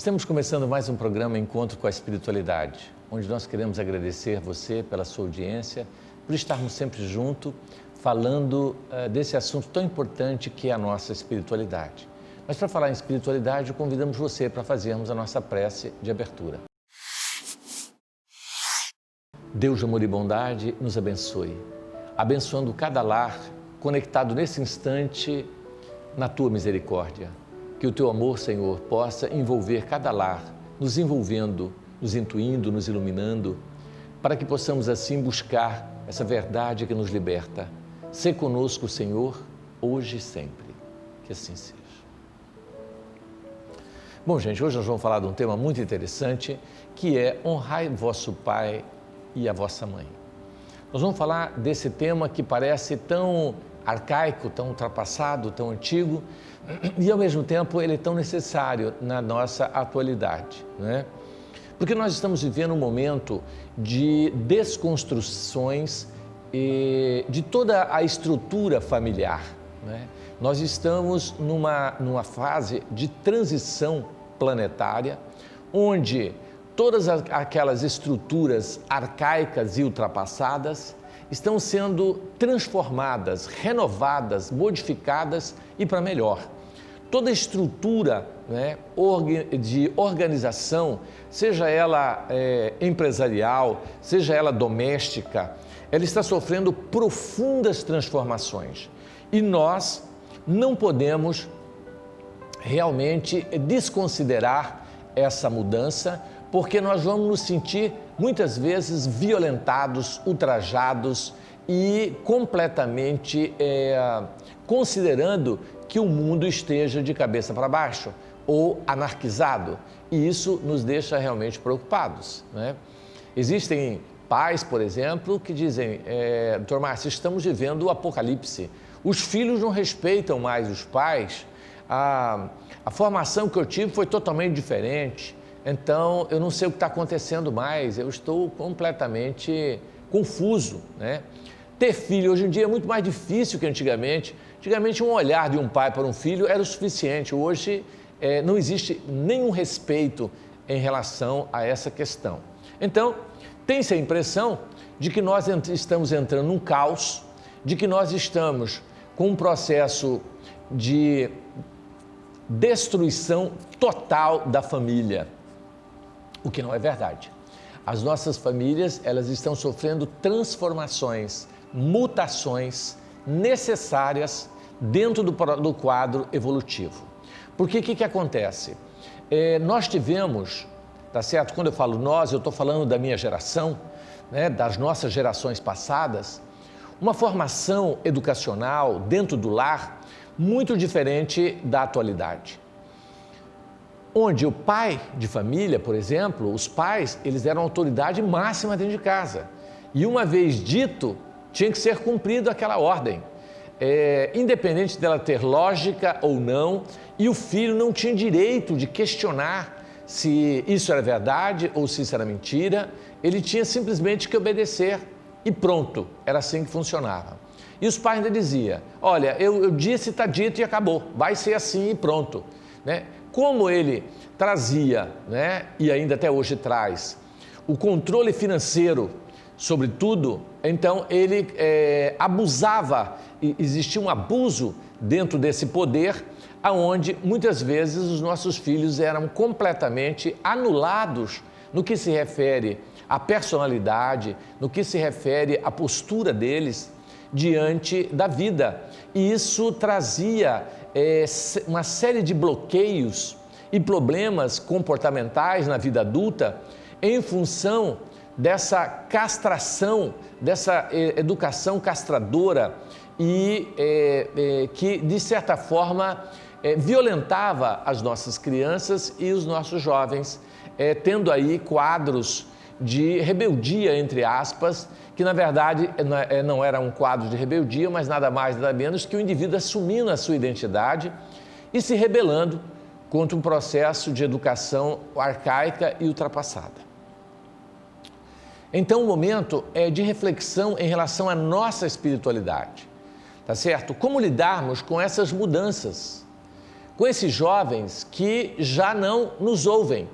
Estamos começando mais um programa Encontro com a Espiritualidade, onde nós queremos agradecer você pela sua audiência, por estarmos sempre juntos, falando desse assunto tão importante que é a nossa espiritualidade. Mas para falar em espiritualidade, convidamos você para fazermos a nossa prece de abertura. Deus de amor e bondade nos abençoe, abençoando cada lar conectado nesse instante na Tua misericórdia. Que o Teu amor, Senhor, possa envolver cada lar, nos envolvendo, nos intuindo, nos iluminando, para que possamos assim buscar essa verdade que nos liberta. Sê conosco, Senhor, hoje e sempre. Que assim seja. Bom, gente, hoje nós vamos falar de um tema muito interessante, que é honrai vosso pai e a vossa mãe. Nós vamos falar desse tema que parece tão arcaico, tão ultrapassado, tão antigo, e ao mesmo tempo ele é tão necessário na nossa atualidade, né? Porque nós estamos vivendo um momento de desconstruções de toda a estrutura familiar, né? Nós estamos numa fase de transição planetária, onde todas aquelas estruturas arcaicas e ultrapassadas estão sendo transformadas, renovadas, modificadas e para melhor. Toda estrutura, né, de organização, seja ela empresarial, seja ela doméstica, ela está sofrendo profundas transformações. E nós não podemos realmente desconsiderar essa mudança, porque nós vamos nos sentir muitas vezes violentados, ultrajados e completamente considerando que o mundo esteja de cabeça para baixo ou anarquizado. E isso nos deixa realmente preocupados, né? Existem pais, por exemplo, que dizem, Dr. Márcio, estamos vivendo o apocalipse. Os filhos não respeitam mais os pais, a formação que eu tive foi totalmente diferente. Então, eu não sei o que está acontecendo mais, eu estou completamente confuso, né? Ter filho hoje em dia é muito mais difícil que antigamente. Antigamente, um olhar de um pai para um filho era o suficiente. Hoje, não existe nenhum respeito em relação a essa questão. Então, tem-se a impressão de que nós estamos entrando num caos, de que nós estamos com um processo de destruição total da família. O que não é verdade. As nossas famílias, elas estão sofrendo transformações, mutações necessárias dentro do quadro evolutivo. Porque o que acontece? Nós tivemos, tá certo? Quando eu falo nós, eu estou falando da minha geração, né, das nossas gerações passadas, uma formação educacional dentro do lar muito diferente da atualidade. Onde o pai de família, por exemplo, os pais, eles eram autoridade máxima dentro de casa. E uma vez dito, tinha que ser cumprido aquela ordem. Independente dela ter lógica ou não, e o filho não tinha direito de questionar se isso era verdade ou se isso era mentira, ele tinha simplesmente que obedecer e pronto, era assim que funcionava. E os pais ainda diziam, olha, eu disse, está dito e acabou, vai ser assim e pronto, né? Como ele trazia, né, e ainda até hoje traz, o controle financeiro sobre tudo, então ele abusava, e existia um abuso dentro desse poder, aonde muitas vezes os nossos filhos eram completamente anulados no que se refere à personalidade, no que se refere à postura deles diante da vida. E isso trazia uma série de bloqueios e problemas comportamentais na vida adulta em função dessa castração, dessa educação castradora e que, de certa forma, violentava as nossas crianças e os nossos jovens, tendo aí quadros de rebeldia, entre aspas, que na verdade não era um quadro de rebeldia, mas nada mais, nada menos que o indivíduo assumindo a sua identidade e se rebelando contra um processo de educação arcaica e ultrapassada. Então o momento é de reflexão em relação à nossa espiritualidade, tá certo? Como lidarmos com essas mudanças? com esses jovens que já não nos ouvem,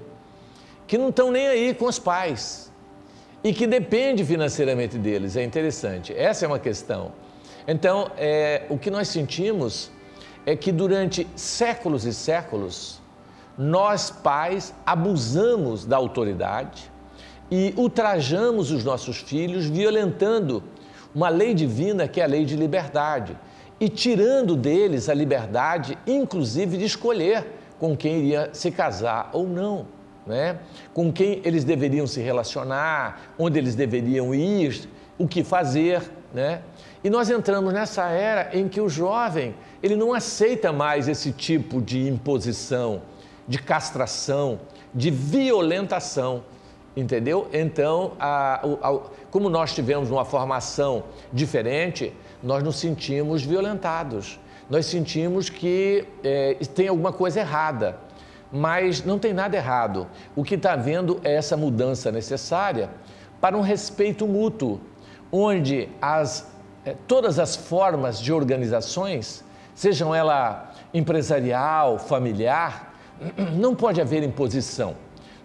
que não estão nem aí com os pais e que depende financeiramente deles. É interessante, essa é uma questão. Então, o que nós sentimos é que durante séculos e séculos, nós pais abusamos da autoridade e ultrajamos os nossos filhos, violentando uma lei divina que é a lei de liberdade e tirando deles a liberdade, inclusive de escolher com quem iria se casar ou não, né? Com quem eles deveriam se relacionar, onde eles deveriam ir, o que fazer, né? E nós entramos nessa era em que o jovem, ele não aceita mais esse tipo de imposição, de castração, de violentação, entendeu? Então, como nós tivemos uma formação diferente, nós nos sentimos violentados, nós sentimos que tem alguma coisa errada, mas não tem nada errado. O que está havendo é essa mudança necessária para um respeito mútuo, onde todas as formas de organizações, sejam ela empresarial, familiar, não pode haver imposição.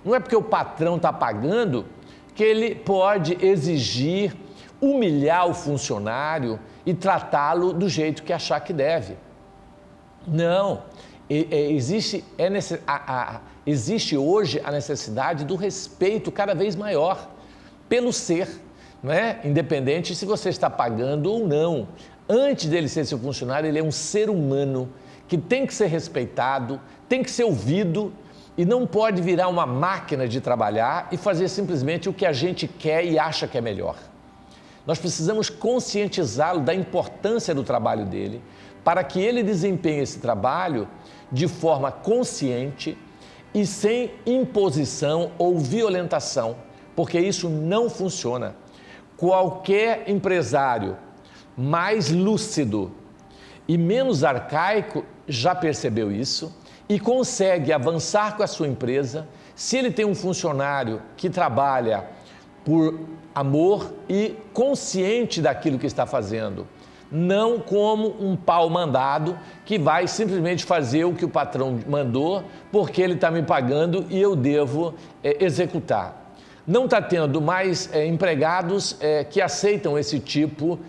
Não é porque o patrão está pagando que ele pode exigir, humilhar o funcionário e tratá-lo do jeito que achar que deve. Não, existe hoje a necessidade do respeito cada vez maior pelo ser, não é? Independente se você está pagando ou não. Antes dele ser seu funcionário, ele é um ser humano que tem que ser respeitado, tem que ser ouvido e não pode virar uma máquina de trabalhar e fazer simplesmente o que a gente quer e acha que é melhor. Nós precisamos conscientizá-lo da importância do trabalho dele para que ele desempenhe esse trabalho de forma consciente e sem imposição ou violentação, porque isso não funciona. Qualquer empresário mais lúcido e menos arcaico já percebeu isso e consegue avançar com a sua empresa se ele tem um funcionário que trabalha por amor e consciente daquilo que está fazendo, não como um pau mandado que vai simplesmente fazer o que o patrão mandou porque ele está me pagando e eu devo executar. Não está tendo mais empregados que aceitam esse tipo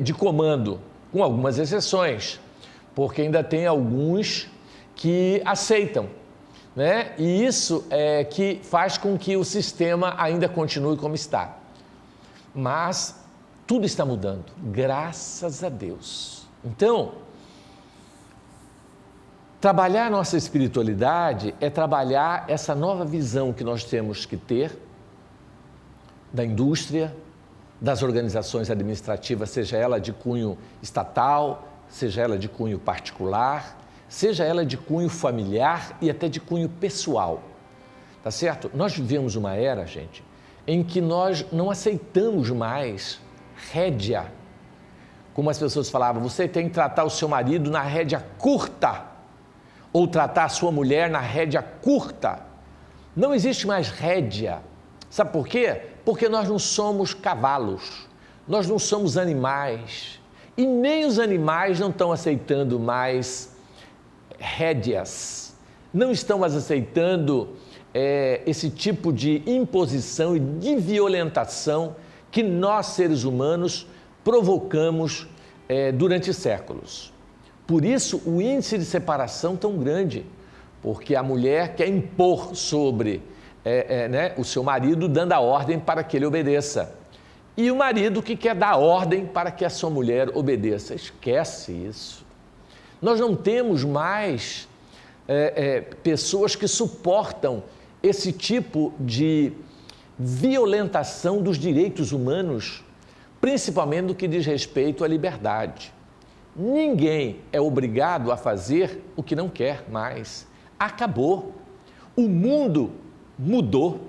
de comando, com algumas exceções, porque ainda tem alguns que aceitam, né? E isso é que faz com que o sistema ainda continue como está. Mas tudo está mudando, graças a Deus. Então, trabalhar nossa espiritualidade é trabalhar essa nova visão que nós temos que ter da indústria, das organizações administrativas, seja ela de cunho estatal, seja ela de cunho particular, seja ela de cunho familiar e até de cunho pessoal, tá certo? Nós vivemos uma era, gente, em que nós não aceitamos mais rédea. Como as pessoas falavam, você tem que tratar o seu marido na rédea curta, ou tratar a sua mulher na rédea curta. Não existe mais rédea. Sabe por quê? Porque nós não somos cavalos, nós não somos animais, e nem os animais não estão aceitando mais rédeas, não estão mais aceitando esse tipo de imposição e de violentação que nós, seres humanos, provocamos durante séculos. Por isso, o índice de separação tão grande, porque a mulher quer impor sobre o seu marido, dando a ordem para que ele obedeça. E o marido que quer dar ordem para que a sua mulher obedeça. Esquece isso. Nós não temos mais pessoas que suportam esse tipo de violentação dos direitos humanos, principalmente no que diz respeito à liberdade. Ninguém é obrigado a fazer o que não quer mais. Acabou. O mundo mudou.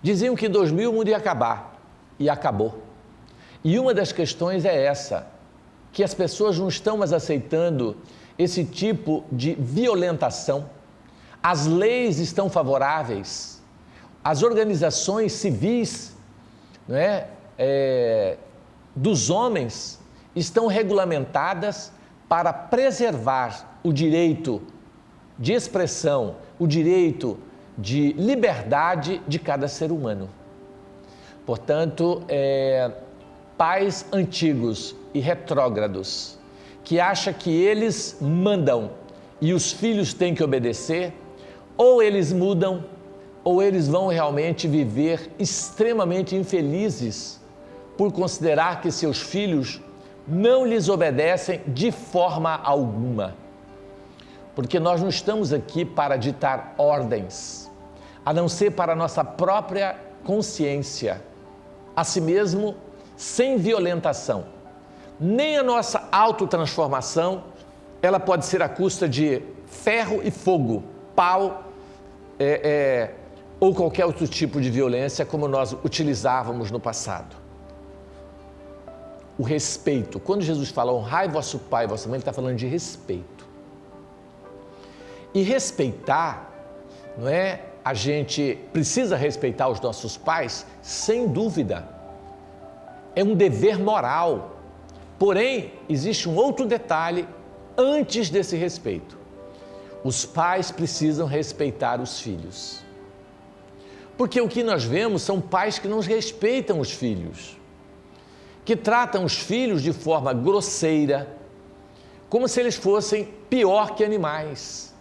Diziam que 2000 o mundo ia acabar, e acabou. E uma das questões é essa, que as pessoas não estão mais aceitando esse tipo de violentação. As leis estão favoráveis, as organizações civis, dos homens estão regulamentadas para preservar o direito de expressão, o direito de liberdade de cada ser humano. Portanto, pais antigos e retrógrados que acham que eles mandam e os filhos têm que obedecer, ou eles mudam, ou eles vão realmente viver extremamente infelizes por considerar que seus filhos não lhes obedecem de forma alguma. Porque nós não estamos aqui para ditar ordens, a não ser para a nossa própria consciência, a si mesmo, sem violentação. Nem a nossa autotransformação, ela pode ser à custa de ferro e fogo, pau, ou qualquer outro tipo de violência como nós utilizávamos no passado. O respeito. Quando Jesus fala honrai vosso pai e vossa mãe, ele está falando de respeito. E respeitar, não é? A gente precisa respeitar os nossos pais, sem dúvida. É um dever moral. Porém, existe um outro detalhe antes desse respeito. Os pais precisam respeitar os filhos. Porque o que nós vemos são pais que não respeitam os filhos, que tratam os filhos de forma grosseira, como se eles fossem pior que animais.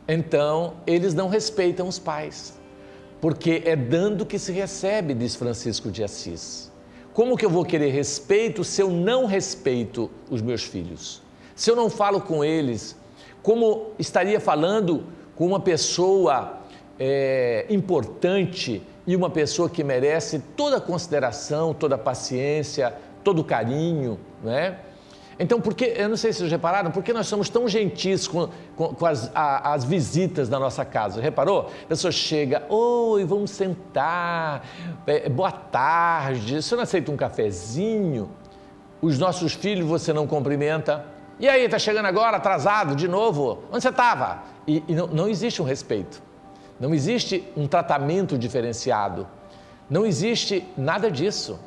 Então, eles não respeitam os pais, porque é dando que se recebe, diz Francisco de Assis. Como que eu vou querer respeito se eu não respeito os meus filhos? Se eu não falo com eles, como estaria falando com uma pessoa importante e uma pessoa que merece toda a consideração, toda a paciência, todo o carinho, né? Então, eu não sei se vocês repararam, por que nós somos tão gentis com as visitas da nossa casa? Reparou? A pessoa chega, oi, vamos sentar, boa tarde, você não aceita um cafezinho? Os nossos filhos você não cumprimenta? E aí, está chegando agora, atrasado, de novo? Onde você estava? E não existe um respeito, não existe um tratamento diferenciado, não existe nada disso.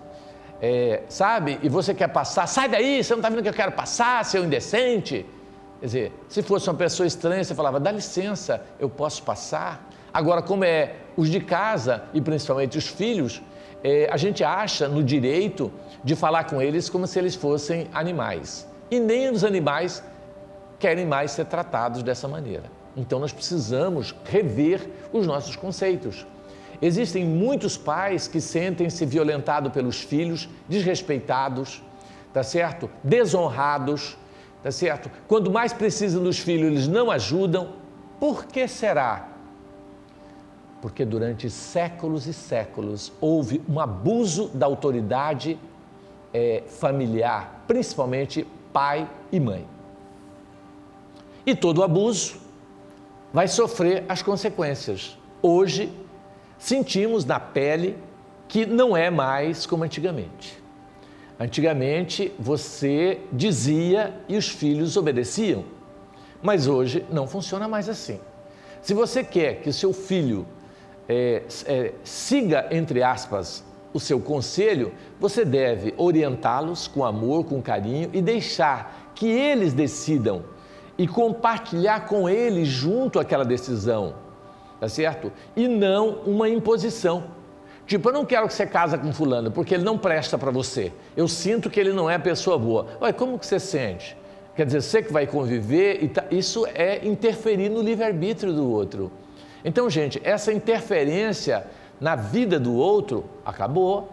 Sabe? E você quer passar, sai daí, você não está vendo que eu quero passar, seu indecente? Quer dizer, se fosse uma pessoa estranha, você falava, dá licença, eu posso passar? Agora, como os de casa, e principalmente os filhos, a gente acha no direito de falar com eles como se eles fossem animais. E nem os animais querem mais ser tratados dessa maneira. Então, nós precisamos rever os nossos conceitos. Existem muitos pais que sentem-se violentados pelos filhos, desrespeitados, tá certo? Desonrados, tá certo? Quando mais precisam dos filhos, eles não ajudam. Por que será? Porque durante séculos e séculos houve um abuso da autoridade familiar, principalmente pai e mãe. E todo abuso vai sofrer as consequências. Hoje, sentimos na pele que não é mais como antigamente. Antigamente, você dizia e os filhos obedeciam, mas hoje não funciona mais assim. Se você quer que o seu filho siga, entre aspas, o seu conselho, você deve orientá-los com amor, com carinho e deixar que eles decidam e compartilhar com eles junto àquela decisão, tá certo? E não uma imposição. Tipo, eu não quero que você case com fulano, porque ele não presta para você. Eu sinto que ele não é a pessoa boa. Ué, como que você sente? Quer dizer, você que vai conviver, isso é interferir no livre-arbítrio do outro. Então, gente, essa interferência na vida do outro acabou,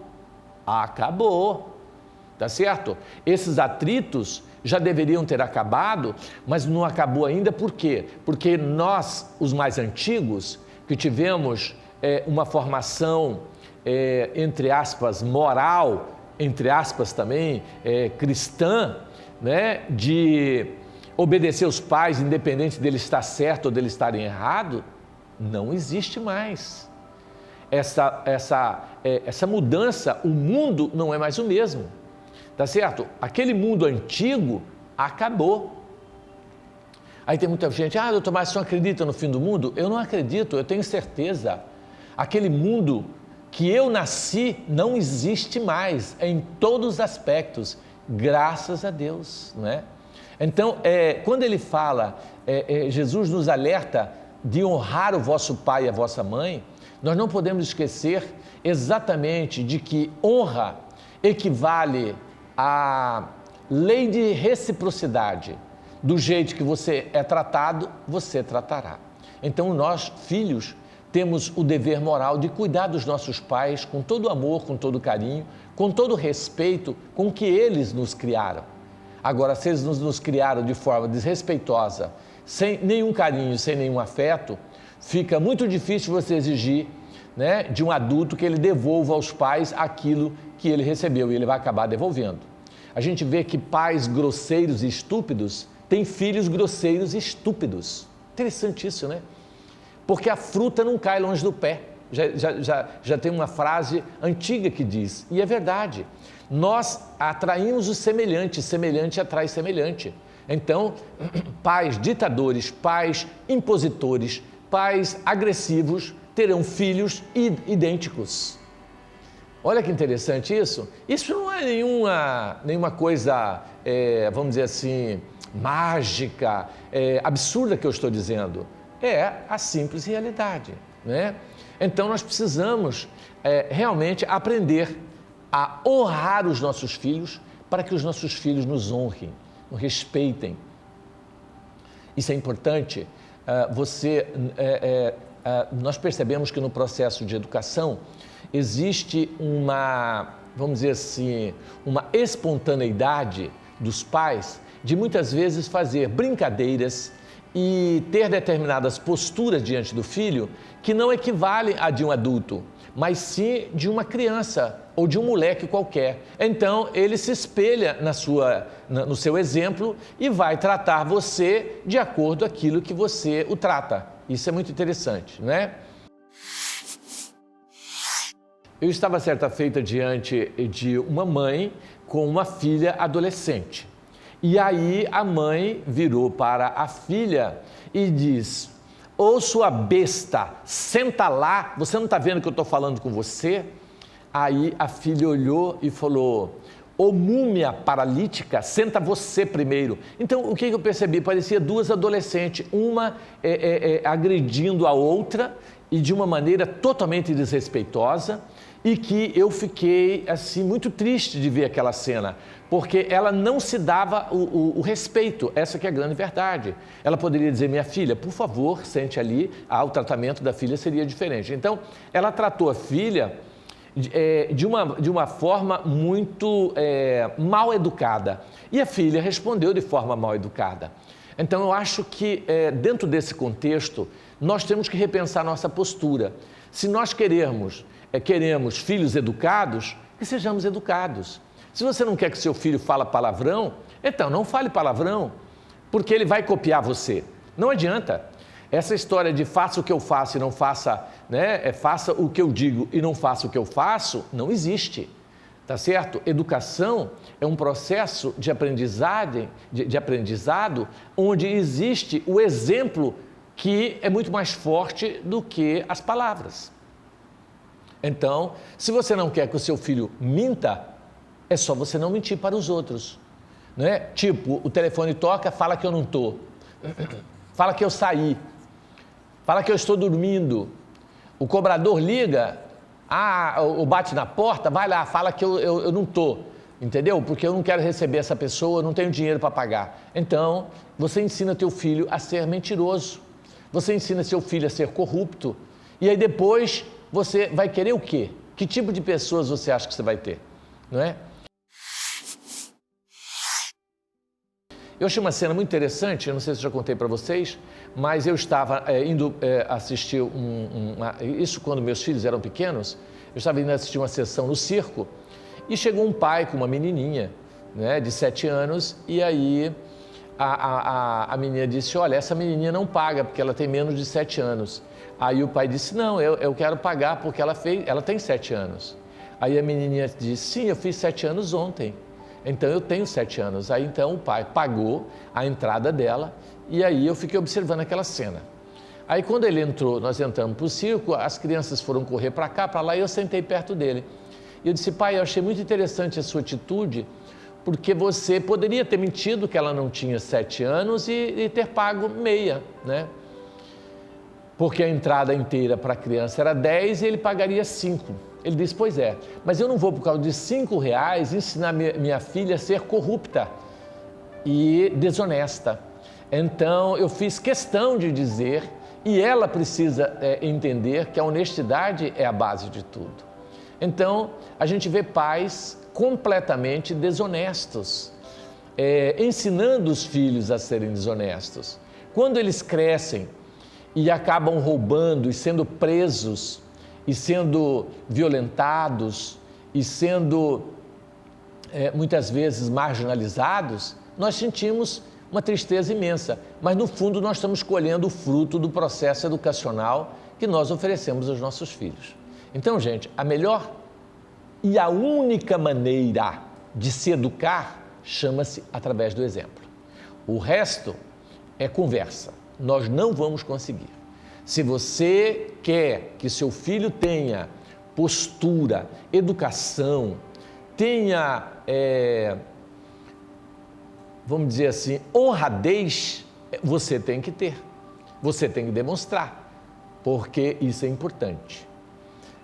tá certo? Esses atritos já deveriam ter acabado, mas não acabou ainda, por quê? Porque nós, os mais antigos, que tivemos uma formação, entre aspas, moral, entre aspas também, cristã, né, de obedecer os pais, independente dele estar certo ou dele estar errado, não existe mais. Essa mudança, o mundo não é mais o mesmo, tá certo? Aquele mundo antigo acabou. Aí tem muita gente, doutor, mas você não acredita no fim do mundo? Eu não acredito, eu tenho certeza. Aquele mundo que eu nasci não existe mais, em todos os aspectos, graças a Deus, não é? Então, quando ele fala, Jesus nos alerta de honrar o vosso pai e a vossa mãe, nós não podemos esquecer exatamente de que honra equivale à lei de reciprocidade. Do jeito que você é tratado, você tratará. Então, nós, filhos, temos o dever moral de cuidar dos nossos pais com todo amor, com todo carinho, com todo respeito com que eles nos criaram. Agora, se eles nos criaram de forma desrespeitosa, sem nenhum carinho, sem nenhum afeto, fica muito difícil você exigir, né, de um adulto que ele devolva aos pais aquilo que ele recebeu, e ele vai acabar devolvendo. A gente vê que pais grosseiros e estúpidos têm filhos grosseiros e estúpidos. Interessante isso, né? Porque a fruta não cai longe do pé. Já tem uma frase antiga que diz, e é verdade, nós atraímos o semelhante, semelhante atrai semelhante. Então, pais ditadores, pais impositores, pais agressivos terão filhos idênticos. Olha que interessante isso. Isso não é nenhuma coisa, vamos dizer assim, mágica, absurda que eu estou dizendo. É a simples realidade, né? Então, nós precisamos realmente aprender a honrar os nossos filhos para que os nossos filhos nos honrem, nos respeitem. Isso é importante. Nós percebemos que no processo de educação existe vamos dizer assim, uma espontaneidade dos pais de muitas vezes fazer brincadeiras e ter determinadas posturas diante do filho que não equivalem a de um adulto, mas sim de uma criança ou de um moleque qualquer. Então, ele se espelha no seu exemplo e vai tratar você de acordo com aquilo que você o trata. Isso é muito interessante, né? Eu estava certa feita diante de uma mãe com uma filha adolescente. E aí a mãe virou para a filha e diz: ô sua besta, senta lá, você não está vendo que eu estou falando com você? Aí a filha olhou e falou: ô múmia paralítica, senta você primeiro. Então o que eu percebi? Parecia duas adolescentes, uma agredindo a outra e de uma maneira totalmente desrespeitosa, e que eu fiquei assim muito triste de ver aquela cena, porque ela não se dava o respeito, essa que é a grande verdade. Ela poderia dizer: minha filha, por favor, sente ali, o tratamento da filha seria diferente. Então, ela tratou a filha de uma forma muito mal educada, e a filha respondeu de forma mal educada. Então, eu acho que dentro desse contexto, nós temos que repensar nossa postura. Se nós queremos filhos educados, que sejamos educados. Se você não quer que seu filho fale palavrão, então não fale palavrão, porque ele vai copiar você. Não adianta. Essa história de faça o que eu faço e não faça, né? Faça o que eu digo e não faça o que eu faço, não existe. Tá certo? Educação é um processo de aprendizado onde existe o exemplo, que é muito mais forte do que as palavras. Então, se você não quer que o seu filho minta, é só você não mentir para os outros, né? Tipo, o telefone toca, fala que eu não estou, fala que eu saí, fala que eu estou dormindo. O cobrador liga, ou bate na porta, vai lá, fala que eu não estou, entendeu? Porque eu não quero receber essa pessoa, eu não tenho dinheiro para pagar. Então, você ensina teu filho a ser mentiroso, você ensina seu filho a ser corrupto, e aí depois você vai querer o quê? Que tipo de pessoas você acha que você vai ter, não é? Eu achei uma cena muito interessante, eu não sei se eu já contei para vocês, mas eu estava indo assistir isso quando meus filhos eram pequenos, eu estava indo assistir uma sessão no circo e chegou um pai com uma menininha, né, de 7 anos, e aí a menina disse: olha, essa menininha não paga porque ela tem menos de 7 anos. Aí o pai disse: não, eu quero pagar porque ela tem 7 anos. Aí a menininha disse: sim, eu fiz 7 anos ontem. Então eu tenho 7 anos. Aí então o pai pagou a entrada dela e aí eu fiquei observando aquela cena. Aí quando ele entrou, nós entramos para o circo, as crianças foram correr para cá, para lá, e eu sentei perto dele. E eu disse: pai, eu achei muito interessante a sua atitude, Porque você poderia ter mentido que ela não tinha 7 anos e ter pago meia, né? Porque a entrada inteira para a criança era 10 e ele pagaria 5. Ele disse, pois é, mas eu não vou por causa de R$ 5 ensinar minha filha a ser corrupta e desonesta. Então eu fiz questão de dizer, e ela precisa entender que a honestidade é a base de tudo. Então a gente vê pais completamente desonestos, ensinando os filhos a serem desonestos. Quando eles crescem e acabam roubando e sendo presos, e sendo violentados, e sendo muitas vezes marginalizados, nós sentimos uma tristeza imensa, mas no fundo nós estamos colhendo o fruto do processo educacional que nós oferecemos aos nossos filhos. Então, gente, a melhor e a única maneira de se educar chama-se através do exemplo. O resto é conversa, nós não vamos conseguir. Se você quer que seu filho tenha postura, educação, tenha, vamos dizer assim, honradez, você tem que ter, você tem que demonstrar, porque isso é importante.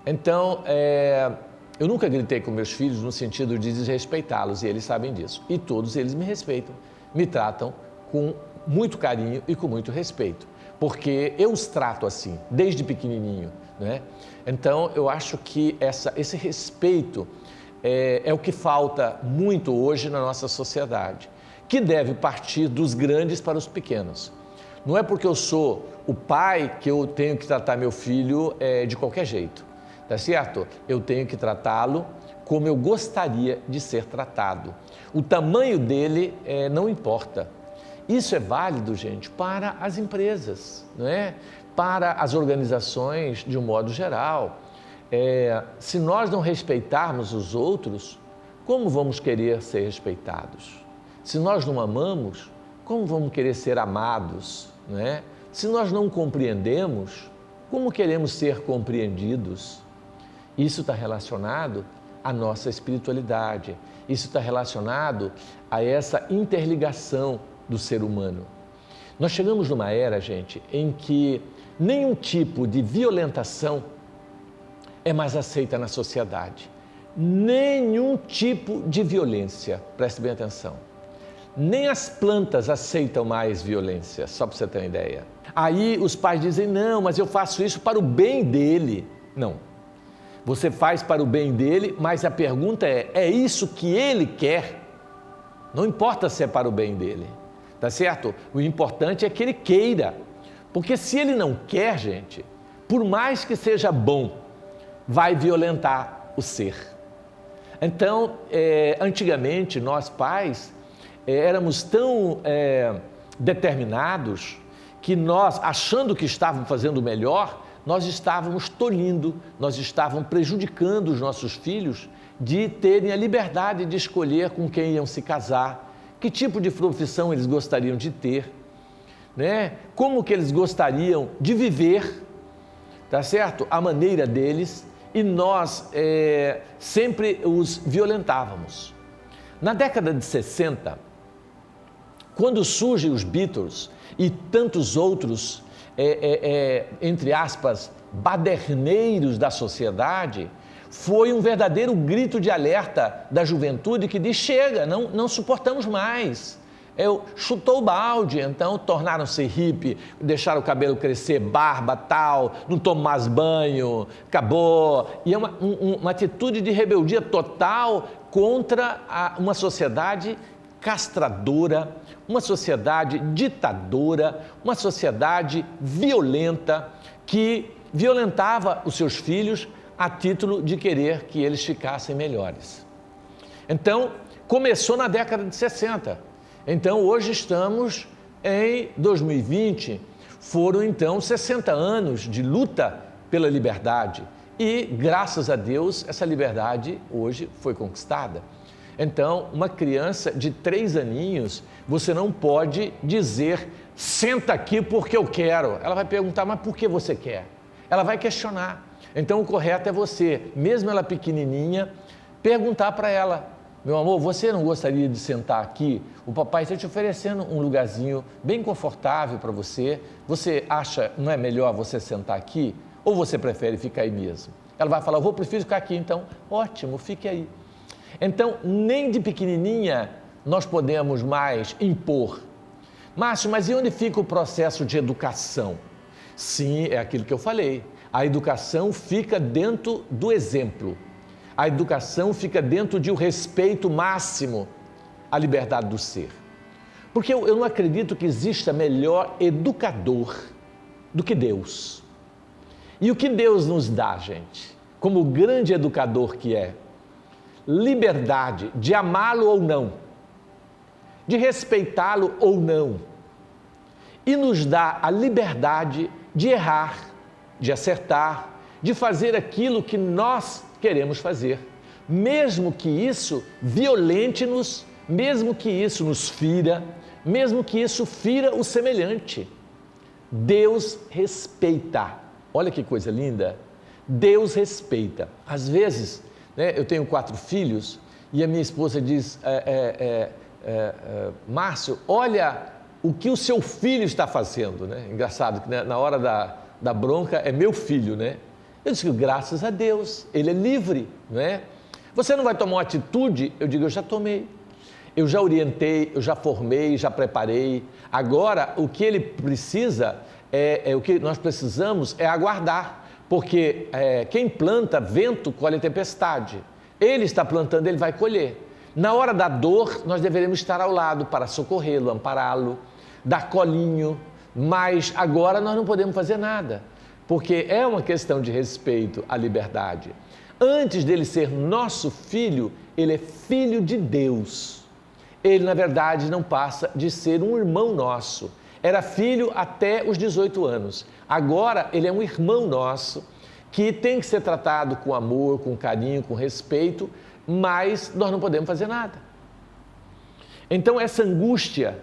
Então, eu nunca gritei com meus filhos no sentido de desrespeitá-los, e eles sabem disso. E todos eles me respeitam, me tratam com muito carinho e com muito respeito, porque eu os trato assim, desde pequenininho, né? Então, eu acho que esse respeito é o que falta muito hoje na nossa sociedade, que deve partir dos grandes para os pequenos. Não é porque eu sou o pai que eu tenho que tratar meu filho de qualquer jeito, tá certo? Eu tenho que tratá-lo como eu gostaria de ser tratado. O tamanho dele não importa. Isso é válido, gente, para as empresas, não é? Para as organizações de um modo geral. Se nós não respeitarmos os outros, como vamos querer ser respeitados? Se nós não amamos, como vamos querer ser amados, não é? Se nós não compreendemos, como queremos ser compreendidos? Isso está relacionado à nossa espiritualidade, isso está relacionado a essa interligação do ser humano. Nós chegamos numa era, gente, em que nenhum tipo de violentação é mais aceita na sociedade. Nenhum tipo de violência, preste bem atenção. Nem as plantas aceitam mais violência, só para você ter uma ideia. Aí os pais dizem, não, mas eu faço isso para o bem dele. Não, você faz para o bem dele, mas a pergunta é isso que ele quer? Não importa se é para o bem dele. Tá certo? O importante é que ele queira, porque se ele não quer, gente, por mais que seja bom, vai violentar o ser. Então, antigamente, nós pais éramos tão determinados que nós, achando que estávamos fazendo o melhor, nós estávamos tolhindo, nós estávamos prejudicando os nossos filhos de terem a liberdade de escolher com quem iam se casar, que tipo de profissão eles gostariam de ter, né? Como que eles gostariam de viver, tá certo? A maneira deles, e nós sempre os violentávamos. Na década de 60, quando surgem os Beatles e tantos outros, entre aspas, baderneiros da sociedade, foi um verdadeiro grito de alerta da juventude que diz, chega, não suportamos mais. Chutou o balde, então tornaram-se hippie, deixaram o cabelo crescer, barba, tal, não tomam mais banho, acabou. E é uma atitude de rebeldia total contra uma sociedade castradora, uma sociedade ditadora, uma sociedade violenta que violentava os seus filhos a título de querer que eles ficassem melhores. Então, começou na década de 60. Então, hoje estamos em 2020. Foram, então, 60 anos de luta pela liberdade. E, graças a Deus, essa liberdade hoje foi conquistada. Então, uma criança de 3 aninhos, você não pode dizer, senta aqui porque eu quero. Ela vai perguntar, mas por que você quer? Ela vai questionar. Então, o correto é você, mesmo ela pequenininha, perguntar para ela, meu amor, você não gostaria de sentar aqui? O papai está te oferecendo um lugarzinho bem confortável para você. Você acha, não é melhor você sentar aqui? Ou você prefere ficar aí mesmo? Ela vai falar, prefiro ficar aqui, então, ótimo, fique aí. Então, nem de pequenininha nós podemos mais impor. Márcio, mas e onde fica o processo de educação? Sim, é aquilo que eu falei. A educação fica dentro do exemplo. A educação fica dentro de um respeito máximo à liberdade do ser. Porque eu não acredito que exista melhor educador do que Deus. E o que Deus nos dá, gente, como grande educador que é? Liberdade de amá-lo ou não, de respeitá-lo ou não. E nos dá a liberdade de errar, de acertar, de fazer aquilo que nós queremos fazer, mesmo que isso violente-nos, mesmo que isso nos fira, mesmo que isso fira o semelhante. Deus respeita. Olha que coisa linda. Deus respeita. Às vezes, né, eu tenho 4 filhos e a minha esposa diz, Márcio, olha o que o seu filho está fazendo, né? Engraçado que na hora da bronca é meu filho, né? Eu digo, graças a Deus, ele é livre, não é? Você não vai tomar uma atitude? Eu digo, eu já tomei. Eu já orientei, eu já formei, já preparei. Agora, o que ele precisa, o que nós precisamos é aguardar. Porque quem planta vento, colhe tempestade. Ele está plantando, ele vai colher. Na hora da dor, nós deveremos estar ao lado para socorrê-lo, ampará-lo, dar colinho. Mas agora nós não podemos fazer nada. Porque é uma questão de respeito à liberdade. Antes dele ser nosso filho, ele é filho de Deus. Ele, na verdade, não passa de ser um irmão nosso. Era filho até os 18 anos. Agora, ele é um irmão nosso que tem que ser tratado com amor, com carinho, com respeito, mas nós não podemos fazer nada. Então, essa angústia,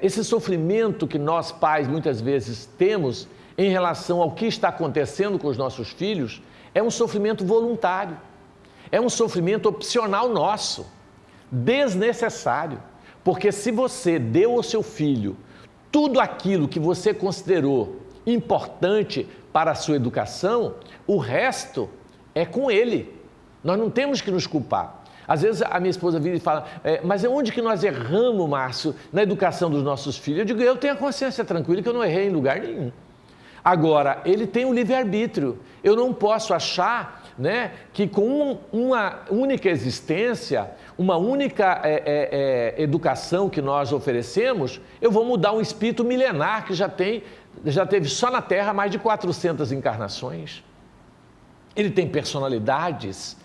esse sofrimento que nós pais muitas vezes temos em relação ao que está acontecendo com os nossos filhos, é um sofrimento voluntário, é um sofrimento opcional nosso, desnecessário, porque se você deu ao seu filho tudo aquilo que você considerou importante para a sua educação, o resto é com ele, nós não temos que nos culpar. Às vezes a minha esposa vira e fala, mas onde que nós erramos, Márcio, na educação dos nossos filhos? Eu digo, eu tenho a consciência tranquila que eu não errei em lugar nenhum. Agora, ele tem o livre-arbítrio. Eu não posso achar, né, que com uma única existência, uma única educação que nós oferecemos, eu vou mudar um espírito milenar que já teve só na Terra mais de 400 encarnações. Ele tem personalidades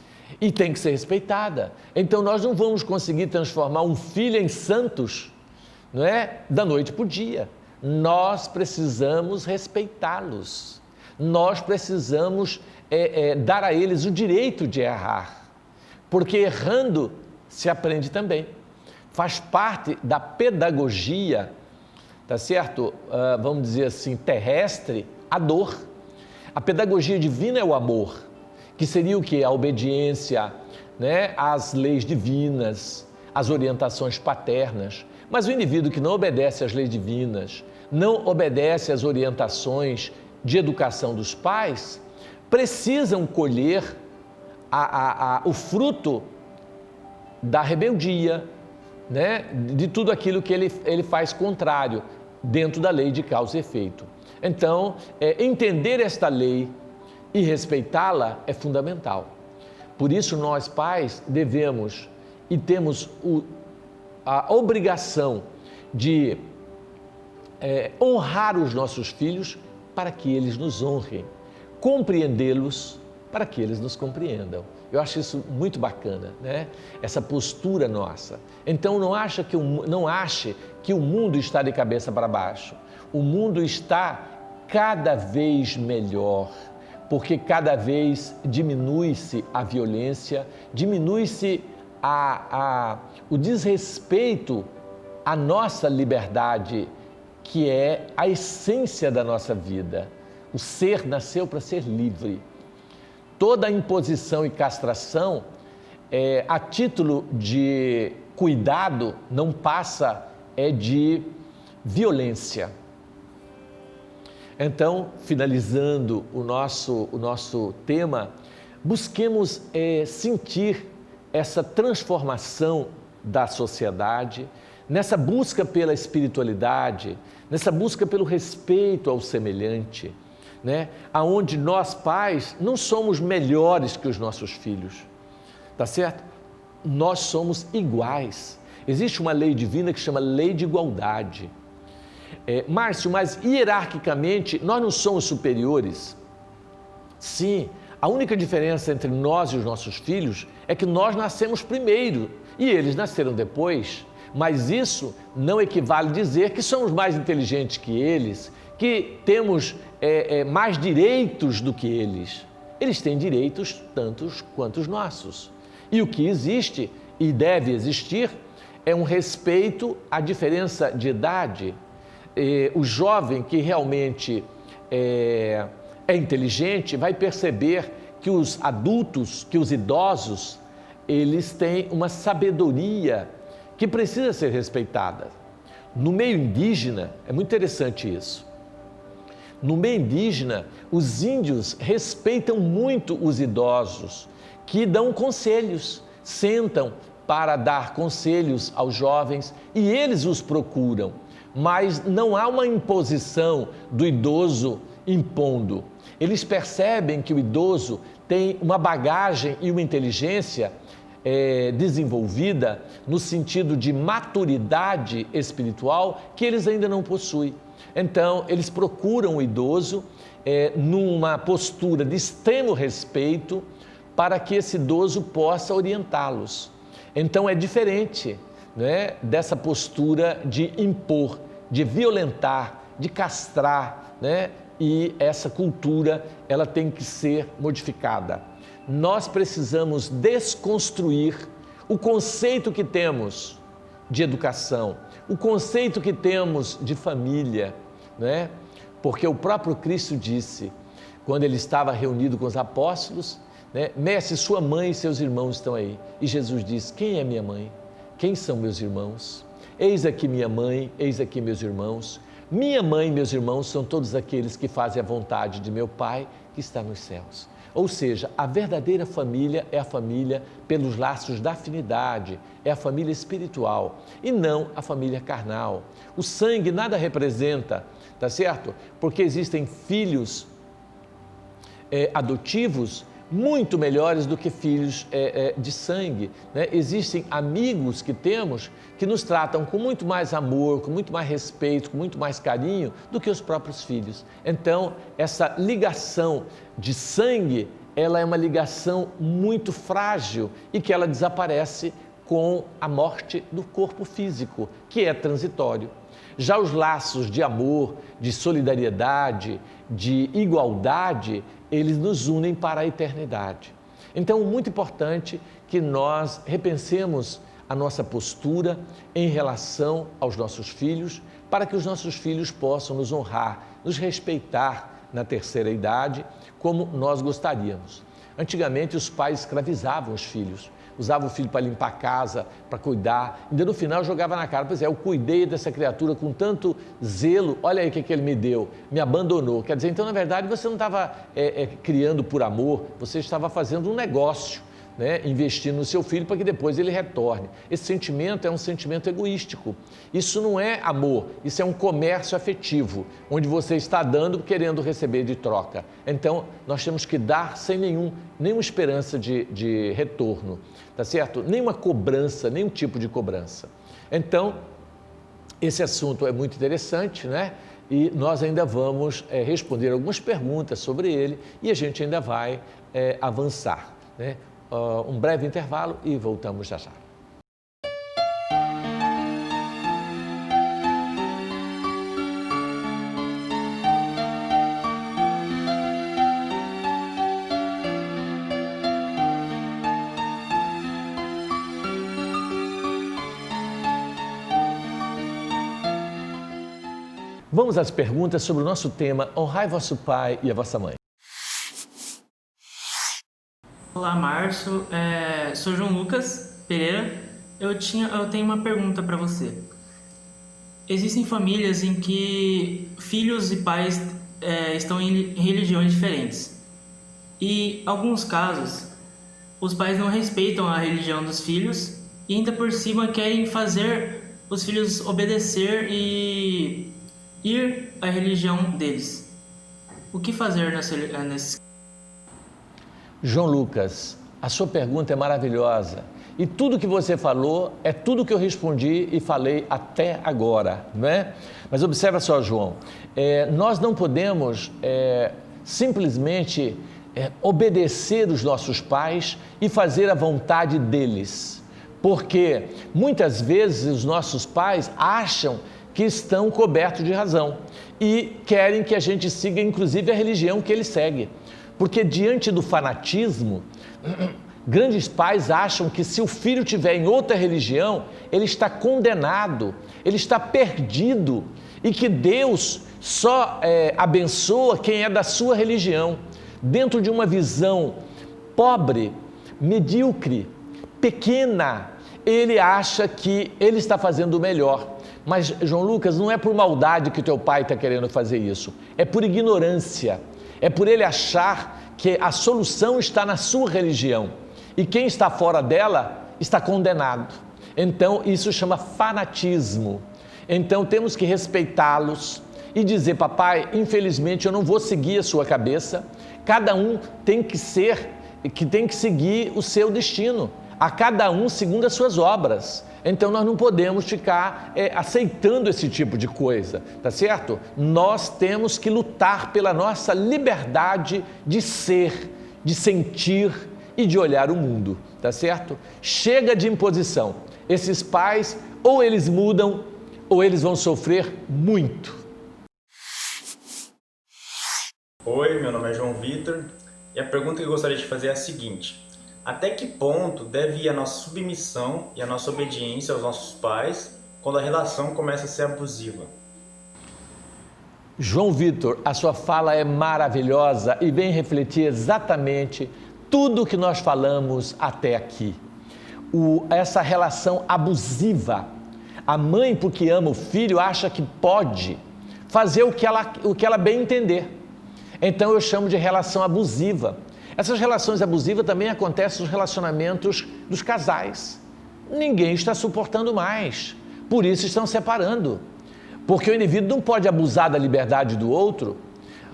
e tem que ser respeitada. Então, nós não vamos conseguir transformar um filho em santos, não é, da noite para o dia. Nós precisamos respeitá-los, nós precisamos dar a eles o direito de errar, porque errando se aprende também, faz parte da pedagogia, tá certo? Vamos dizer assim, terrestre, a dor. A pedagogia divina é o amor, que seria o quê? A obediência, né, às leis divinas, às orientações paternas. Mas o indivíduo que não obedece às leis divinas, não obedece às orientações de educação dos pais, precisam colher o fruto da rebeldia, né? De tudo aquilo que ele faz contrário, dentro da lei de causa e efeito. Então, entender esta lei e respeitá-la é fundamental. Por isso, nós pais devemos e temos a obrigação de honrar os nossos filhos para que eles nos honrem, compreendê-los para que eles nos compreendam. Eu acho isso muito bacana, né? Essa postura nossa. Então não ache que o mundo está de cabeça para baixo. O mundo está cada vez melhor, porque cada vez diminui-se a violência, diminui-se o desrespeito à nossa liberdade, que é a essência da nossa vida. O ser nasceu para ser livre. Toda imposição e castração a título de cuidado, não passa de violência. Então, finalizando o nosso tema, busquemos sentir essa transformação da sociedade, nessa busca pela espiritualidade, nessa busca pelo respeito ao semelhante, né? Aonde nós pais não somos melhores que os nossos filhos, tá certo? Nós somos iguais. Existe uma lei divina que chama lei de igualdade. Márcio, mas hierarquicamente nós não somos superiores? Sim, a única diferença entre nós e os nossos filhos é que nós nascemos primeiro e eles nasceram depois. Mas isso não equivale a dizer que somos mais inteligentes que eles, que temos mais direitos do que eles. Eles têm direitos tantos quanto os nossos. E o que existe e deve existir é um respeito à diferença de idade. O jovem que realmente é inteligente vai perceber que os adultos, que os idosos, eles têm uma sabedoria que precisa ser respeitada. No meio indígena, é muito interessante isso. No meio indígena, os índios respeitam muito os idosos, que dão conselhos, sentam para dar conselhos aos jovens e eles os procuram. Mas não há uma imposição do idoso impondo. Eles percebem que o idoso tem uma bagagem e uma inteligência desenvolvida no sentido de maturidade espiritual que eles ainda não possuem. Então, eles procuram o idoso numa postura de extremo respeito para que esse idoso possa orientá-los. Então, é diferente, né, dessa postura de impor, de violentar, de castrar, né? E essa cultura, ela tem que ser modificada. Nós precisamos desconstruir o conceito que temos de educação, o conceito que temos de família, né? Porque o próprio Cristo disse, quando ele estava reunido com os apóstolos, né? Mestre, sua mãe e seus irmãos estão aí. E Jesus disse, quem é minha mãe? Quem são meus irmãos? Eis aqui minha mãe, eis aqui meus irmãos. Minha mãe e meus irmãos são todos aqueles que fazem a vontade de meu Pai que está nos céus. Ou seja, a verdadeira família é a família pelos laços da afinidade, é a família espiritual e não a família carnal. O sangue nada representa, tá certo? Porque existem filhos adotivos muito melhores do que filhos de sangue, né? Existem amigos que temos que nos tratam com muito mais amor, com muito mais respeito, com muito mais carinho do que os próprios filhos. Então, essa ligação de sangue, ela é uma ligação muito frágil e que ela desaparece com a morte do corpo físico, que é transitório. Já os laços de amor, de solidariedade, de igualdade, eles nos unem para a eternidade. Então, muito importante que nós repensemos a nossa postura em relação aos nossos filhos, para que os nossos filhos possam nos honrar, nos respeitar na terceira idade, como nós gostaríamos. Antigamente, os pais escravizavam os filhos, usavam o filho para limpar a casa, para cuidar, ainda no final jogava na cara, pois é, eu cuidei dessa criatura com tanto zelo, olha aí o que ele me deu, me abandonou. Quer dizer, então, na verdade, você não estava criando por amor, você estava fazendo um negócio, né, investindo no seu filho para que depois ele retorne. Esse sentimento é um sentimento egoístico. Isso não é amor, isso é um comércio afetivo, onde você está dando querendo receber de troca. Então, nós temos que dar sem nenhuma esperança de retorno, tá certo? Nenhuma cobrança, nenhum tipo de cobrança. Então, esse assunto é muito interessante, né? E nós ainda vamos responder algumas perguntas sobre ele e a gente ainda vai avançar, né? Um breve intervalo e voltamos já já. Vamos às perguntas sobre o nosso tema Honrai vosso pai e a vossa mãe. Olá, Márcio. Sou João Lucas Pereira. Eu tenho uma pergunta para você. Existem famílias em que filhos e pais estão em religiões diferentes. E, em alguns casos, os pais não respeitam a religião dos filhos e ainda por cima querem fazer os filhos obedecer e ir à religião deles. O que fazer nesses? João Lucas, a sua pergunta é maravilhosa. E tudo que você falou é tudo que eu respondi e falei até agora, não é? Mas observa só, João, nós não podemos simplesmente obedecer os nossos pais e fazer a vontade deles, porque muitas vezes os nossos pais acham que estão cobertos de razão e querem que a gente siga inclusive a religião que eles seguem, porque diante do fanatismo, grandes pais acham que se o filho tiver em outra religião, ele está condenado, ele está perdido e que Deus só abençoa quem é da sua religião. Dentro de uma visão pobre, medíocre, pequena, ele acha que ele está fazendo o melhor. Mas, João Lucas, não é por maldade que o teu pai está querendo fazer isso, é por ignorância, é por ele achar que a solução está na sua religião e quem está fora dela está condenado. Então, isso chama fanatismo. Então, temos que respeitá-los e dizer: papai, infelizmente eu não vou seguir a sua cabeça, cada um tem que seguir o seu destino, a cada um segundo as suas obras. Então nós não podemos ficar aceitando esse tipo de coisa, tá certo? Nós temos que lutar pela nossa liberdade de ser, de sentir e de olhar o mundo, tá certo? Chega de imposição. Esses pais, ou eles mudam, ou eles vão sofrer muito. Oi, meu nome é João Vitor e a pergunta que eu gostaria de fazer é a seguinte: até que ponto deve ir a nossa submissão e a nossa obediência aos nossos pais quando a relação começa a ser abusiva? João Vitor, a sua fala é maravilhosa e vem refletir exatamente tudo o que nós falamos até aqui. Essa relação abusiva. A mãe, porque ama o filho, acha que pode fazer o que ela bem entender. Então eu chamo de relação abusiva. Essas relações abusivas também acontecem nos relacionamentos dos casais. Ninguém está suportando mais, por isso estão separando. Porque o indivíduo não pode abusar da liberdade do outro,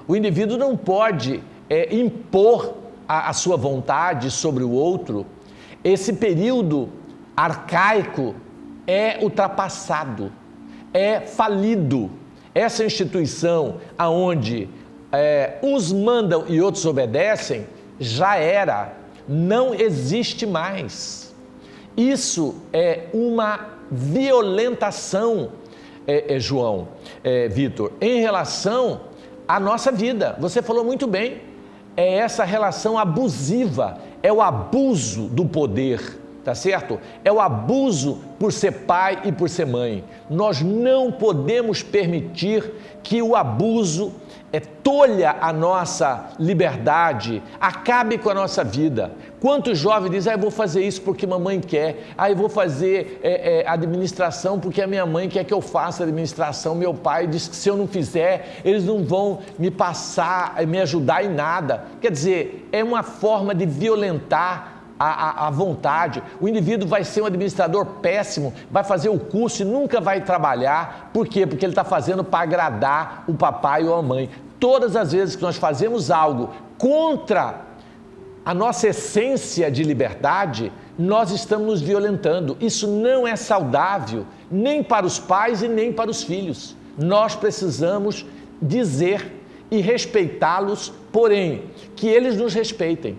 o indivíduo não pode impor a sua vontade sobre o outro. Esse período arcaico é ultrapassado, é falido. Essa instituição onde uns mandam e outros obedecem, já era, não existe mais. Isso é uma violentação, João, Vitor, em relação à nossa vida. Você falou muito bem, é essa relação abusiva, é o abuso do poder, tá certo? É o abuso por ser pai e por ser mãe. Nós não podemos permitir que o abuso tolha a nossa liberdade, acabe com a nossa vida. Quantos jovens dizem: eu vou fazer isso porque mamãe quer, eu vou fazer administração porque a minha mãe quer que eu faça administração, meu pai diz que se eu não fizer, eles não vão me passar, me ajudar em nada. Quer dizer, é uma forma de violentar a vontade. O indivíduo vai ser um administrador péssimo, vai fazer o curso e nunca vai trabalhar. Por quê? Porque ele está fazendo para agradar o papai ou a mãe. Todas as vezes que nós fazemos algo contra a nossa essência de liberdade, nós estamos nos violentando. Isso não é saudável, nem para os pais e nem para os filhos. Nós precisamos dizer e respeitá-los, porém, que eles nos respeitem.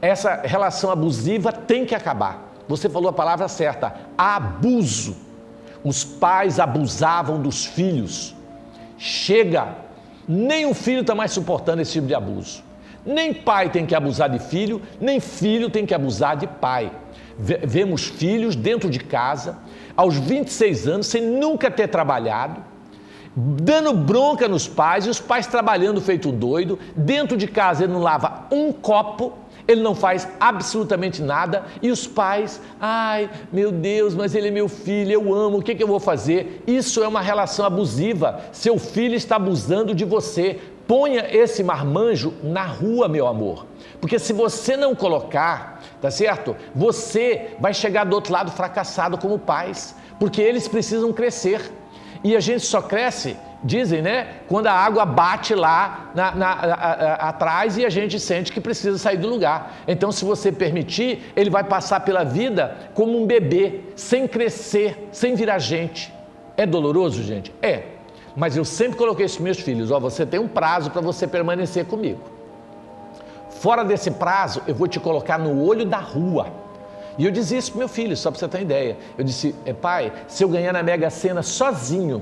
Essa relação abusiva tem que acabar. Você falou a palavra certa, abuso. Os pais abusavam dos filhos. Chega, nem o filho está mais suportando esse tipo de abuso. Nem pai tem que abusar de filho, nem filho tem que abusar de pai. Vemos filhos dentro de casa, aos 26 anos, sem nunca ter trabalhado, dando bronca nos pais, e os pais trabalhando feito doido. Dentro de casa ele não lava um copo, Ele não faz absolutamente nada e os pais, ai, meu Deus, mas ele é meu filho, eu amo, o que eu vou fazer? Isso é uma relação abusiva. Seu filho está abusando de você. Ponha esse marmanjo na rua, meu amor. Porque se você não colocar, tá certo? Você vai chegar do outro lado fracassado como pais, porque eles precisam crescer. E a gente só cresce, dizem, né? Quando a água bate lá atrás e a gente sente que precisa sair do lugar. Então, se você permitir, ele vai passar pela vida como um bebê, sem crescer, sem virar gente. É doloroso, gente? É. Mas eu sempre coloquei isso para meus filhos. Ó, você tem um prazo para você permanecer comigo. Fora desse prazo, eu vou te colocar no olho da rua. E eu dizia isso para meu filho, só para você ter uma ideia. Eu disse, pai, se eu ganhar na Mega Sena sozinho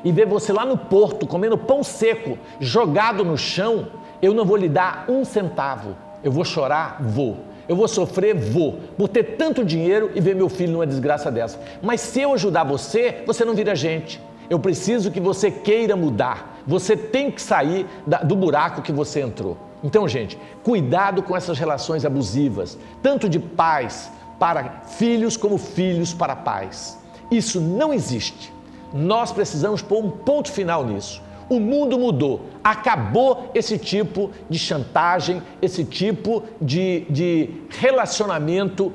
e ver você lá no porto comendo pão seco, jogado no chão, eu não vou lhe dar um centavo. Eu vou chorar? Vou. Eu vou sofrer? Vou. Por ter tanto dinheiro e ver meu filho numa desgraça dessa. Mas se eu ajudar você, você não vira gente. Eu preciso que você queira mudar. Você tem que sair do buraco que você entrou. Então, gente, cuidado com essas relações abusivas, tanto de pais para filhos como filhos para pais. Isso não existe. Nós precisamos pôr um ponto final nisso. O mundo mudou. Acabou esse tipo de chantagem, esse tipo de relacionamento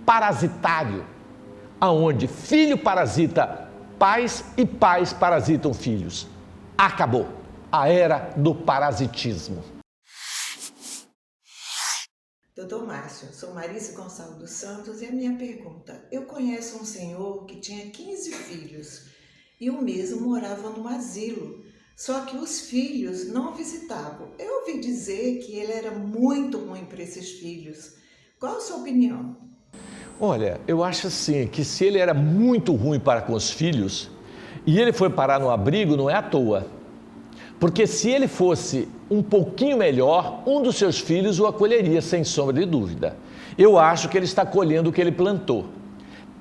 parasitário, aonde filho parasita pais e pais parasitam filhos. Acabou a era do parasitismo. Doutor Márcio, sou Marisa Gonçalves dos Santos e a minha pergunta: eu conheço um senhor que tinha 15 filhos e o mesmo morava num asilo, só que os filhos não o visitavam. Eu ouvi dizer que ele era muito ruim para esses filhos. Qual a sua opinião? Olha, eu acho assim, que se ele era muito ruim para com os filhos e ele foi parar no abrigo, não é à toa. Porque se ele fosse um pouquinho melhor, um dos seus filhos o acolheria, sem sombra de dúvida. Eu acho que ele está colhendo o que ele plantou.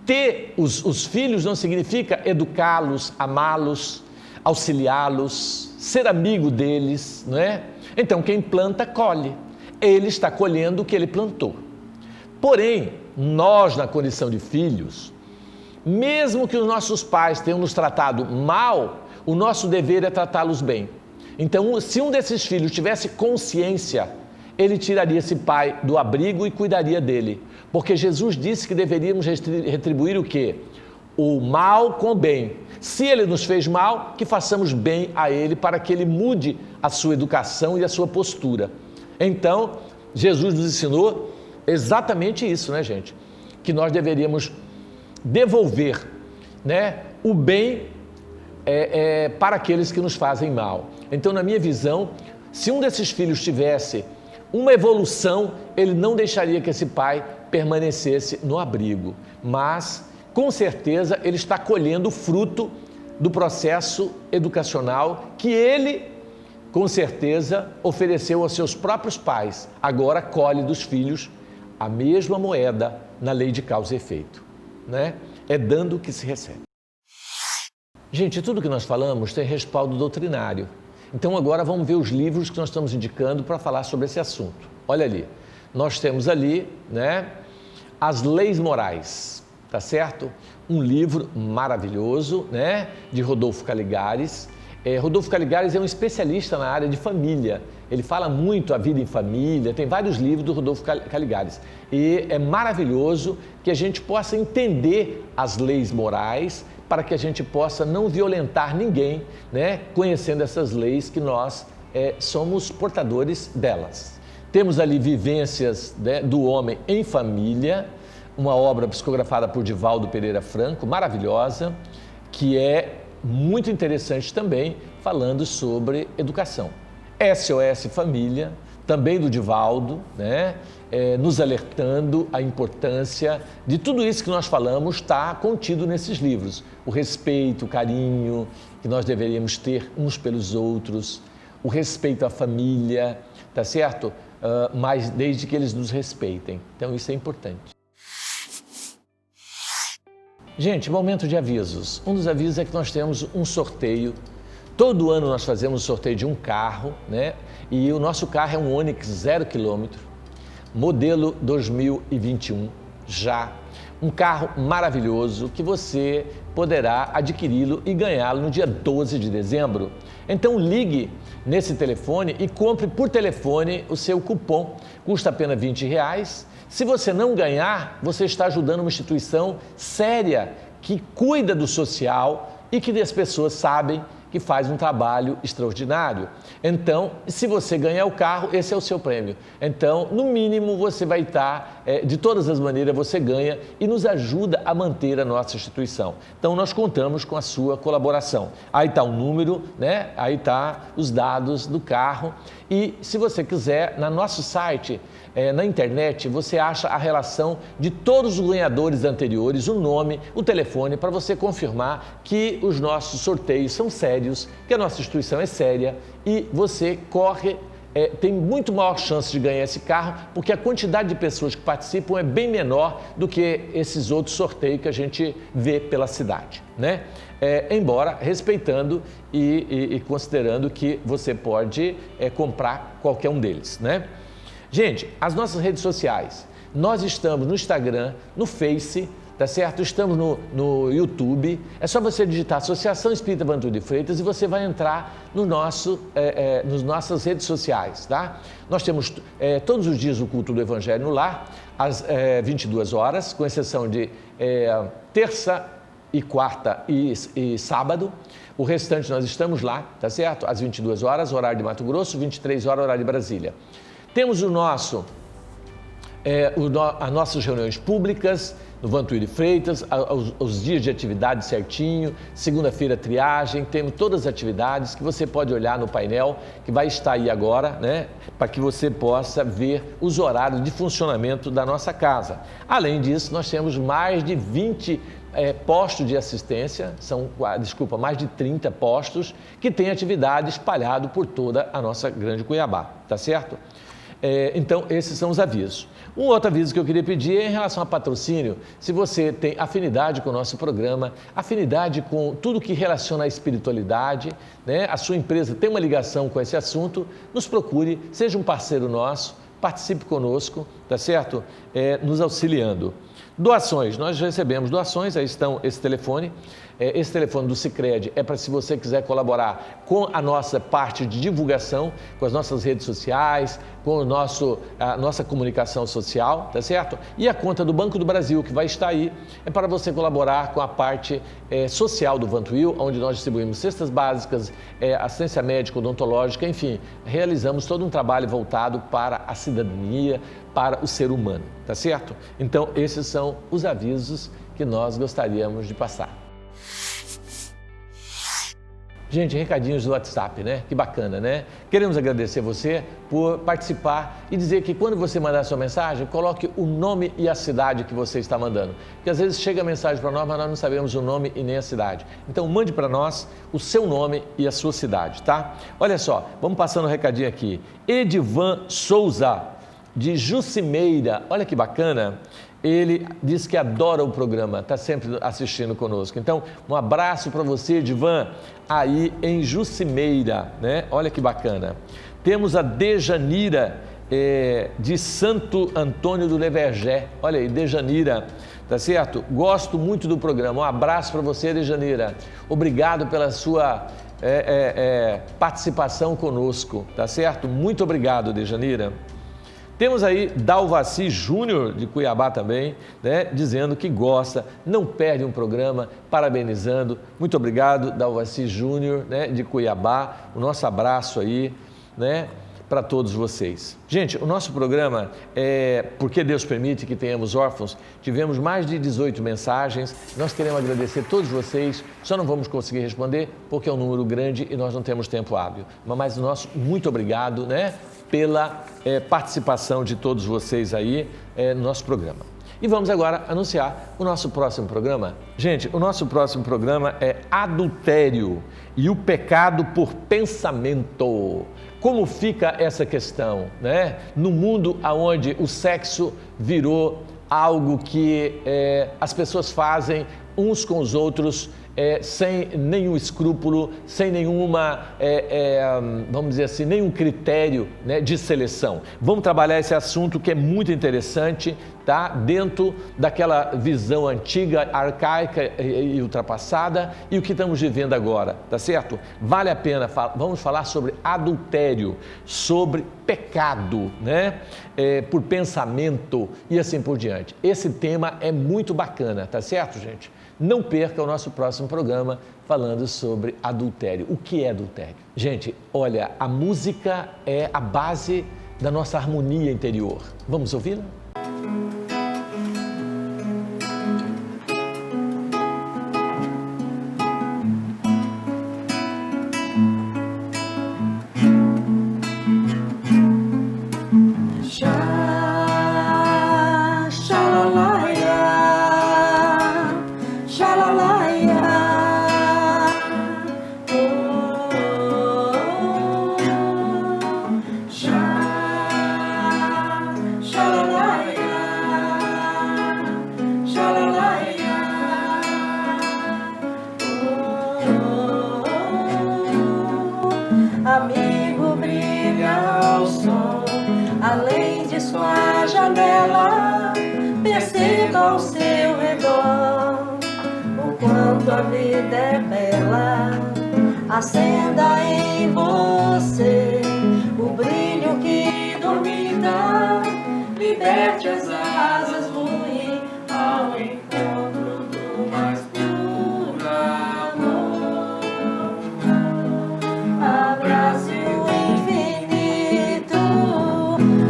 Ter os filhos não significa educá-los, amá-los, auxiliá-los, ser amigo deles, não é? Então, quem planta, colhe. Ele está colhendo o que ele plantou. Porém, nós, na condição de filhos, mesmo que os nossos pais tenham nos tratado mal, o nosso dever é tratá-los bem. Então, se um desses filhos tivesse consciência, ele tiraria esse pai do abrigo e cuidaria dele. Porque Jesus disse que deveríamos retribuir o quê? O mal com o bem. Se ele nos fez mal, que façamos bem a ele para que ele mude a sua educação e a sua postura. Então, Jesus nos ensinou exatamente isso, né, gente? Que nós deveríamos devolver, né, o bem para aqueles que nos fazem mal. Então, na minha visão, se um desses filhos tivesse uma evolução, ele não deixaria que esse pai permanecesse no abrigo. Mas, com certeza, ele está colhendo o fruto do processo educacional que ele, com certeza, ofereceu aos seus próprios pais. Agora colhe dos filhos a mesma moeda na lei de causa e efeito, né? É dando que se recebe. Gente, tudo que nós falamos tem respaldo doutrinário. Então agora vamos ver os livros que nós estamos indicando para falar sobre esse assunto. Olha ali, nós temos ali, né, As Leis Morais, tá certo? Um livro maravilhoso, né, de Rodolfo Caligares. Rodolfo Caligares é um especialista na área de família. Ele fala muito a vida em família, tem vários livros do Rodolfo Caligares. E é maravilhoso que a gente possa entender as leis morais para que a gente possa não violentar ninguém, né? Conhecendo essas leis que nós somos portadores delas. Temos ali Vivências, né, do Homem em Família, uma obra psicografada por Divaldo Pereira Franco, maravilhosa, que é muito interessante também, falando sobre educação. SOS Família, também do Divaldo, né? Nos alertando a importância de tudo isso que nós falamos está contido nesses livros. O respeito, o carinho que nós deveríamos ter uns pelos outros, o respeito à família, tá certo? Mas desde que eles nos respeitem. Então isso é importante. Gente, momento de avisos. Um dos avisos é que nós temos um sorteio. Todo ano nós fazemos o sorteio de um carro, né? E o nosso carro é um Onix 0 km. modelo 2021 já. Um carro maravilhoso que você poderá adquiri-lo e ganhá-lo no dia 12 de dezembro. Então ligue nesse telefone e compre por telefone o seu cupom. Custa apenas R$20. Se você não ganhar, você está ajudando uma instituição séria que cuida do social e que as pessoas sabem que faz um trabalho extraordinário. Então, se você ganhar o carro, esse é o seu prêmio. Então, no mínimo, você vai estar, de todas as maneiras, você ganha e nos ajuda a manter a nossa instituição. Então, nós contamos com a sua colaboração. Aí está o número, né? Aí está os dados do carro. E, se você quiser, no nosso site, na internet, você acha a relação de todos os ganhadores anteriores, o nome, o telefone, para você confirmar que os nossos sorteios são sérios, que a nossa instituição é séria e você tem muito maior chance de ganhar esse carro, porque a quantidade de pessoas que participam é bem menor do que esses outros sorteios que a gente vê pela cidade, né? Embora respeitando e considerando que você pode comprar qualquer um deles, né? Gente, as nossas redes sociais, nós estamos no Instagram, no Face, tá certo? Estamos no YouTube, é só você digitar Associação Espírita Vantuil de Freitas e você vai entrar no nas nossas redes sociais, tá? Nós temos todos os dias o culto do Evangelho no Lar, às 22 horas, com exceção de terça e quarta e sábado. O restante nós estamos lá, tá certo? Às 22 horas, horário de Mato Grosso, 23 horas, horário de Brasília. Temos as nossas reuniões públicas no Vantuil de Freitas, os dias de atividade certinho, segunda-feira triagem, temos todas as atividades que você pode olhar no painel que vai estar aí agora, né, para que você possa ver os horários de funcionamento da nossa casa. Além disso, nós temos mais de 20 postos de assistência, mais de 30 postos que têm atividade espalhado por toda a nossa grande Cuiabá, tá certo? Então, esses são os avisos. Um outro aviso que eu queria pedir é em relação a patrocínio. Se você tem afinidade com o nosso programa, afinidade com tudo que relaciona à espiritualidade, né? A sua empresa tem uma ligação com esse assunto, nos procure, seja um parceiro nosso, participe conosco, tá certo? Nos auxiliando. Doações, nós recebemos doações, aí estão esse telefone. Esse telefone do Sicredi é para se você quiser colaborar com a nossa parte de divulgação, com as nossas redes sociais, com a nossa comunicação social, tá certo? E a conta do Banco do Brasil, que vai estar aí, é para você colaborar com a parte social do Vantuil, onde nós distribuímos cestas básicas, assistência médica, odontológica, enfim, realizamos todo um trabalho voltado para a cidadania, para o ser humano, tá certo? Então, esses são os avisos que nós gostaríamos de passar. Gente, recadinhos do WhatsApp, né? Que bacana, né? Queremos agradecer você por participar e dizer que quando você mandar sua mensagem, coloque o nome e a cidade que você está mandando. Porque às vezes chega a mensagem para nós, mas nós não sabemos o nome e nem a cidade. Então mande para nós o seu nome e a sua cidade, tá? Olha só, vamos passando um recadinho aqui. Edivan Souza, de Jucimeira, olha que bacana. Ele diz que adora o programa, está sempre assistindo conosco. Então, um abraço para você, Edivan, aí em Jucimeira, né? Olha que bacana. Temos a Dejanira, de Santo Antônio do Levergé. Olha aí, Dejanira, tá certo? Gosto muito do programa. Um abraço para você, Dejanira. Obrigado pela sua participação conosco, tá certo? Muito obrigado, Dejanira. Temos aí Dalvaci Júnior, de Cuiabá também, né, dizendo que gosta, não perde um programa, parabenizando. Muito obrigado, Dalvaci Júnior, né, de Cuiabá. O nosso abraço aí, né, para todos vocês. Gente, o nosso programa, porque Deus permite que tenhamos órfãos, tivemos mais de 18 mensagens. Nós queremos agradecer a todos vocês, só não vamos conseguir responder porque é um número grande e nós não temos tempo hábil. Mas o nosso muito obrigado, né, pela participação de todos vocês aí no nosso programa. E vamos agora anunciar o nosso próximo programa. Gente, o nosso próximo programa é Adultério e o Pecado por Pensamento. Como fica essa questão, né? No mundo onde o sexo virou algo que as pessoas fazem uns com os outros sem nenhum escrúpulo, sem nenhuma, vamos dizer assim, nenhum critério, né, de seleção. Vamos trabalhar esse assunto que é muito interessante, tá? Dentro daquela visão antiga, arcaica e ultrapassada e o que estamos vivendo agora, tá certo? Vale a pena, vamos falar sobre adultério, sobre pecado, né? Por pensamento e assim por diante. Esse tema é muito bacana, tá certo, gente? Não perca o nosso próximo programa falando sobre adultério. O que é adultério? Gente, olha, a música é a base da nossa harmonia interior. Vamos ouvi-la? Amigo, brilha o sol, além de sua janela, perceba ao seu redor o quanto a vida é bela. Acenda em você o brilho que dormita, liberte as asas, voe ao encontro do mais puro amor. Abrace o infinito,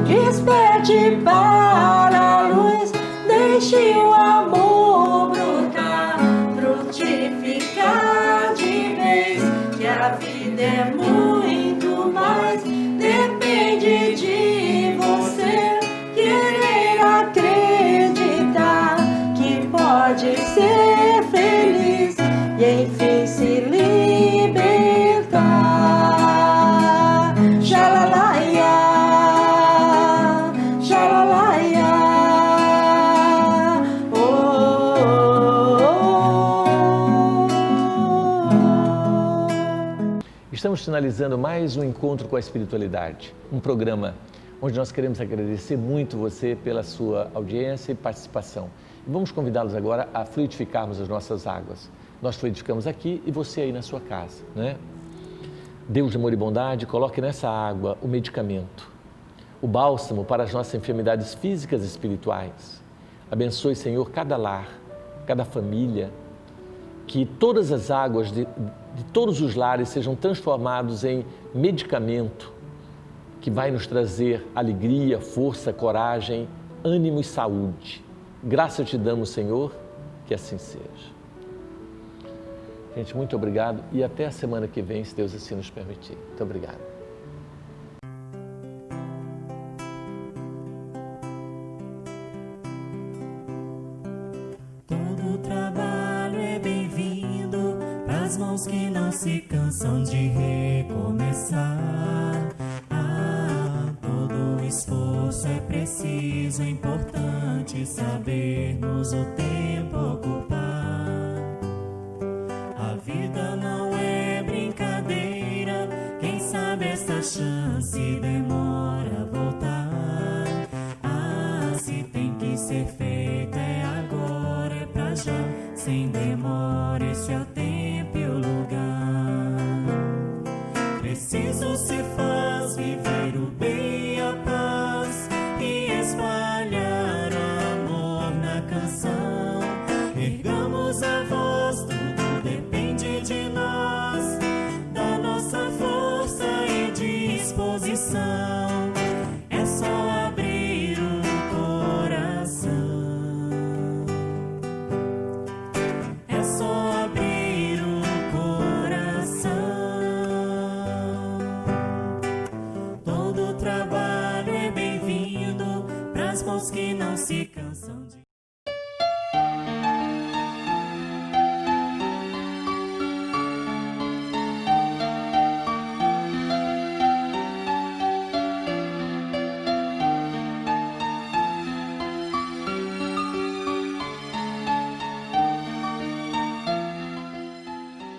desperte para a luz, deixe o amor brotar, frutificar de vez, que a vida é muito mais, depende de você querer acreditar que pode ser feliz e enfim se libertar. Xalalaia, xalalaia, oh, oh, oh. Estamos finalizando mais um encontro com a espiritualidade, um programa onde nós queremos agradecer muito você pela sua audiência e participação. E vamos convidá-los agora a fluidificarmos as nossas águas. Nós fluidificamos aqui e você aí na sua casa, né? Deus de amor e bondade, coloque nessa água o medicamento, o bálsamo para as nossas enfermidades físicas e espirituais. Abençoe, Senhor, cada lar, cada família, que todas as águas de todos os lares sejam transformados em medicamento que vai nos trazer alegria, força, coragem, ânimo e saúde. Graça te damos, Senhor, que assim seja. Gente, muito obrigado e até a semana que vem, se Deus assim nos permitir. Muito obrigado. Todo trabalho é bem-vindo pras mãos que não se cansam de recomeçar. Todo esforço é preciso, é importante sabermos o tempo ocupar. A vida não é brincadeira, quem sabe essa chance demora a voltar. Se tem que ser feito é agora, é pra já, sem demora, esse é o tempo e o lugar. Preciso se faz viver o bem e a paz e espalhar amor na canção. Ergamos a voz, tudo depende de nós, da nossa força e disposição. É só abrir o coração. É só abrir o coração. Todo trabalho é bem-vindo pras mãos que não se cansam de